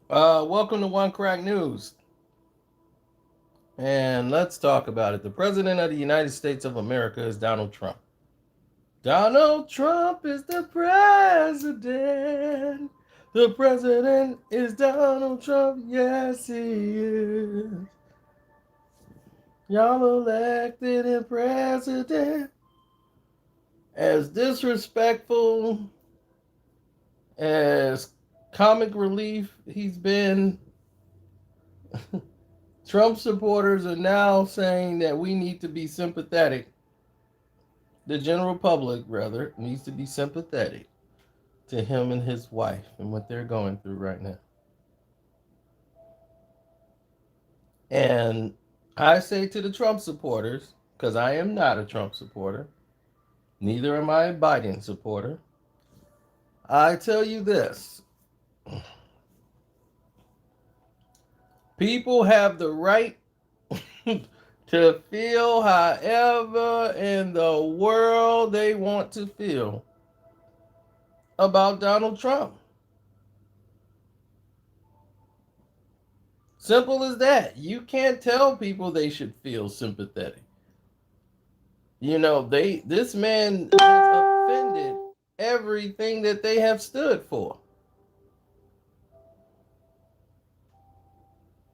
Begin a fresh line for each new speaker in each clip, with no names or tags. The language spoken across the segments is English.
Welcome to One Crack News. And let's talk about it. The President of the United States of America is Donald Trump. Donald Trump is the president. The president is Donald Trump. Yes, he is. Y'all elected him president. As disrespectful as comic relief he's been, Trump supporters are now saying that we need to be sympathetic. The general public, rather, needs to be sympathetic to him and his wife and what they're going through right now. And I say to the Trump supporters, because I am not a Trump supporter, neither am I a Biden supporter, I tell you this: people have the right to feel however in the world they want to feel about Donald Trump. Simple as that. You can't tell people they should feel sympathetic. This man has offended everything that they have stood for.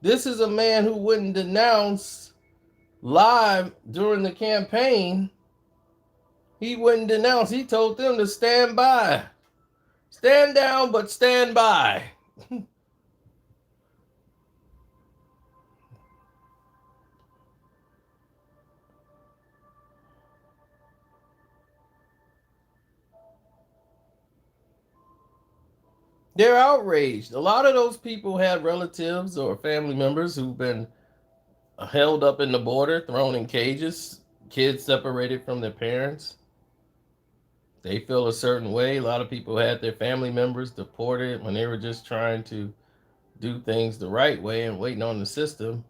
This is a man who wouldn't denounce live during the campaign. He wouldn't denounce. He told them to stand by. Stand down, but stand by. They're outraged. A lot of those people had relatives or family members who've been held up in the border, thrown in cages, kids separated from their parents. They feel a certain way. A lot of people had their family members deported when they were just trying to do things the right way and waiting on the system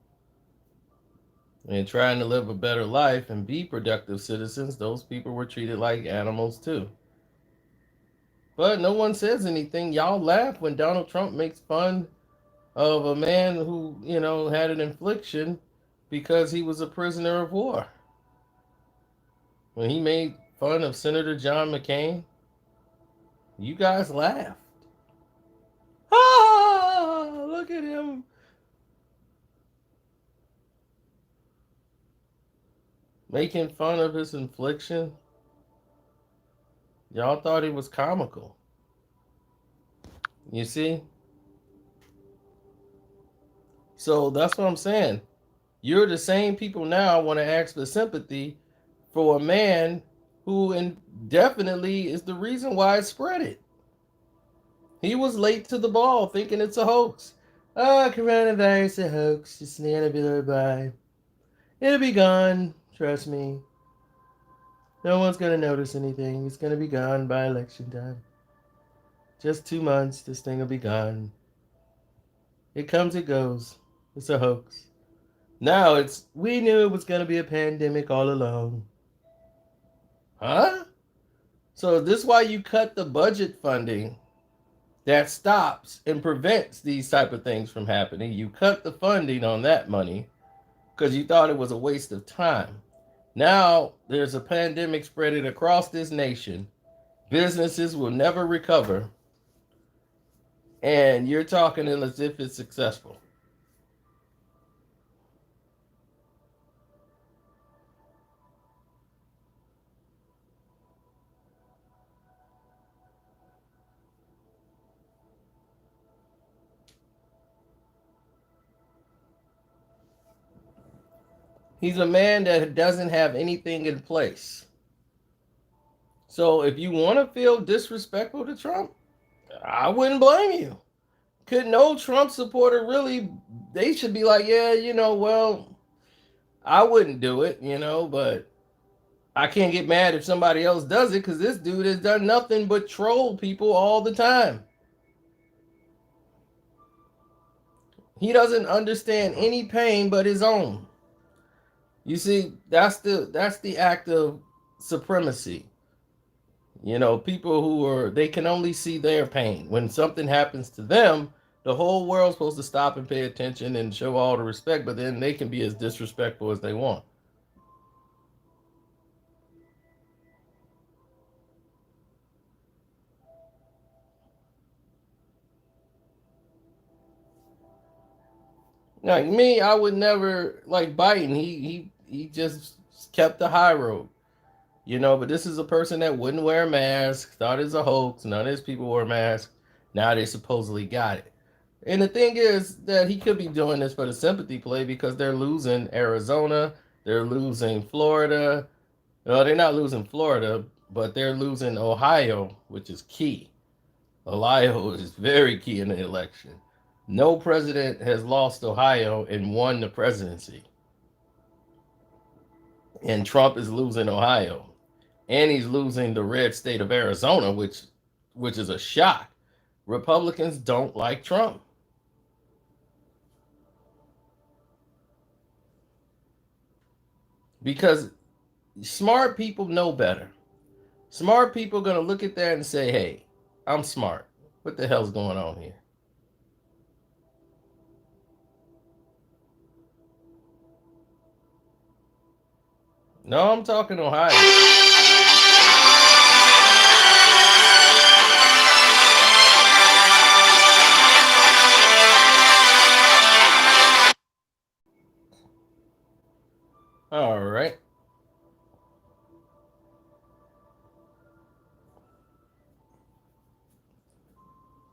and trying to live a better life and be productive citizens. Those people were treated like animals too. But no one says anything. Y'all laugh when Donald Trump makes fun of a man who, had an infliction because he was a prisoner of war. When he made fun of Senator John McCain, you guys laughed. Ah, look at him. Making fun of his infliction. Y'all thought it was comical. You see? So that's what I'm saying. You're the same people now want to ask for sympathy for a man who indefinitely is the reason why it spread it. He was late to the ball thinking it's a hoax. Oh, coronavirus a hoax. It's gonna be by. It'll be gone. Trust me. No one's gonna notice anything. It's gonna be gone by election time. Just 2 months, this thing will be gone. It comes, it goes. It's a hoax. Now we knew it was gonna be a pandemic all along. Huh? So this is why you cut the budget funding that stops and prevents these type of things from happening. You cut the funding on that money because you thought it was a waste of time. Now there's a pandemic spreading across this nation. Businesses will never recover. And you're talking as if it's successful. He's a man that doesn't have anything in place. So if you want to feel disrespectful to Trump, I wouldn't blame you. Could no Trump supporter really, they should be like, yeah, well, I wouldn't do it, but I can't get mad if somebody else does it because this dude has done nothing but troll people all the time. He doesn't understand any pain but his own. You see, that's the act of supremacy. People they can only see their pain. When something happens to them, the whole world's supposed to stop and pay attention and show all the respect, but then they can be as disrespectful as they want. Like me, I would never like Biden. He just kept the high road. But this is a person that wouldn't wear a mask, thought it's a hoax. None of his people wore masks. Now they supposedly got it. And the thing is that he could be doing this for the sympathy play because they're losing Arizona, they're losing Florida. No, they're not losing Florida, but they're losing Ohio, which is key. Ohio is very key in the election. No president has lost Ohio and won the presidency. And Trump is losing Ohio. And he's losing the red state of Arizona, which is a shock. Republicans don't like Trump because smart people know better. Smart people are going to look at that and say, hey, I'm smart. What the hell's going on here? No, I'm talking Ohio. All right.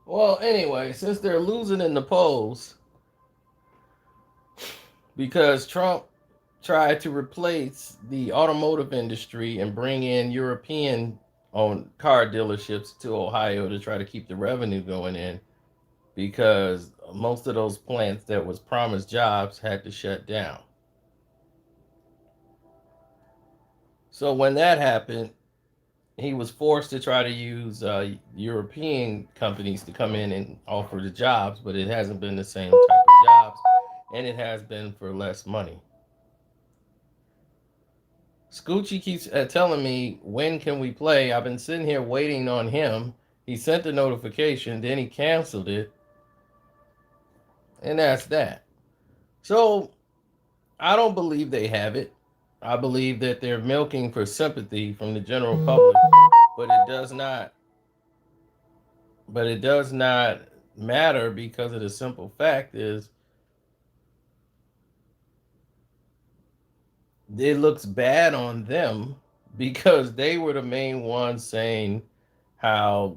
Well, anyway, since they're losing in the polls because Trump tried to replace the automotive industry and bring in European owned car dealerships to Ohio to try to keep the revenue going in because most of those plants that was promised jobs had to shut down. So when that happened, he was forced to try to use European companies to come in and offer the jobs, but it hasn't been the same type of jobs, and it has been for less money. Scoochie keeps telling me, when can we play? I've been sitting here waiting on him. He sent the notification, then he canceled it, and that's that. So I don't believe they have it. I believe that they're milking for sympathy from the general public, but it does not matter because of the simple fact is it looks bad on them because they were the main ones saying how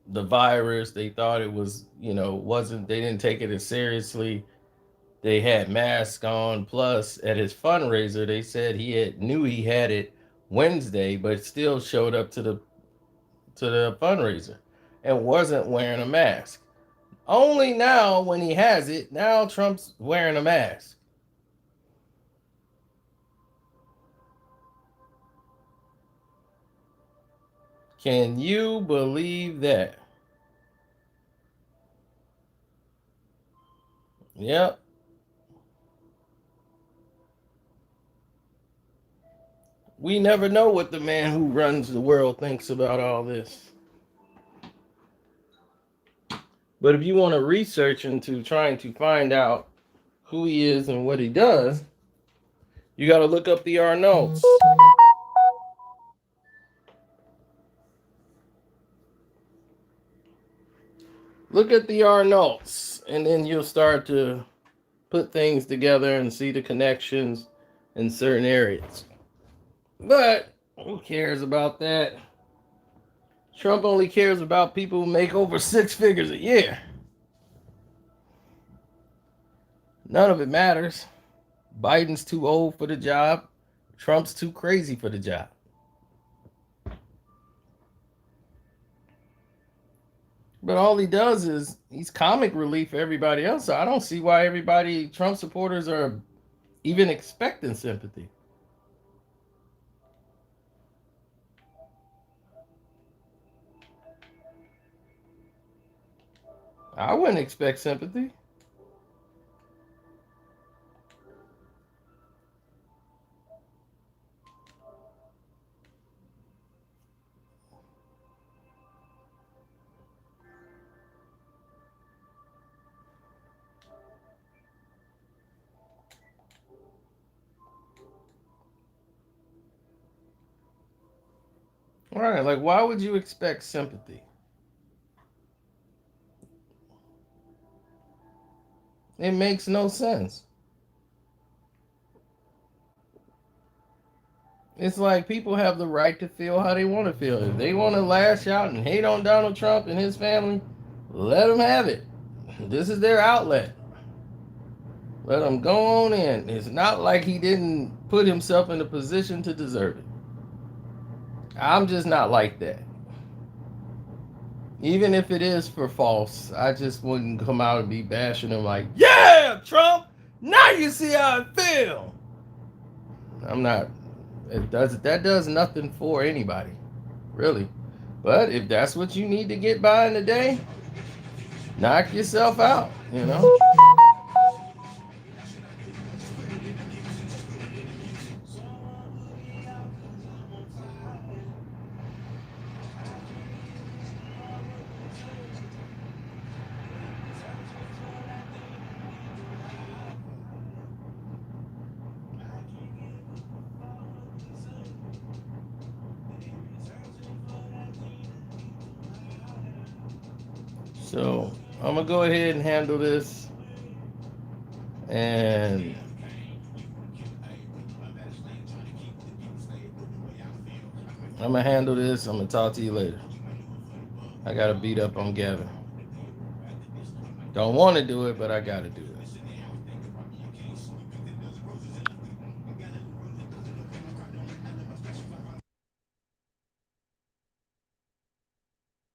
the virus, they thought it was, wasn't, they didn't take it as seriously. They had masks on. Plus, at his fundraiser, they said knew he had it Wednesday, but still showed up to the fundraiser and wasn't wearing a mask. Only now, when he has it, now Trump's wearing a mask. Can you believe that? Yep. We never know what the man who runs the world thinks about all this. But if you want to research into trying to find out who he is and what he does, you got to look up the Arnolds. Look at the Arnolds, and then you'll start to put things together and see the connections in certain areas. But who cares about that? Trump only cares about people who make over six figures a year. None of it matters. Biden's too old for the job. Trump's too crazy for the job. But all he does is he's comic relief for everybody else. So I don't see why Trump supporters are even expecting sympathy. I wouldn't expect sympathy. Right. Like, why would you expect sympathy? It makes no sense. It's like people have the right to feel how they want to feel. If they want to lash out and hate on Donald Trump and his family, let them have it. This is their outlet. Let him go on in. It's not like he didn't put himself in a position to deserve it. I'm just not like that. Even if it is for false, I just wouldn't come out and be bashing him like, yeah, Trump, now you see how I feel. I'm not. That does nothing for anybody, really. But if that's what you need to get by in the day, knock yourself out, you know? So I'm gonna go ahead and handle this, and I'm gonna handle this. I'm gonna talk to you later. I gotta beat up on Gavin. Don't want to do it, but I gotta do it.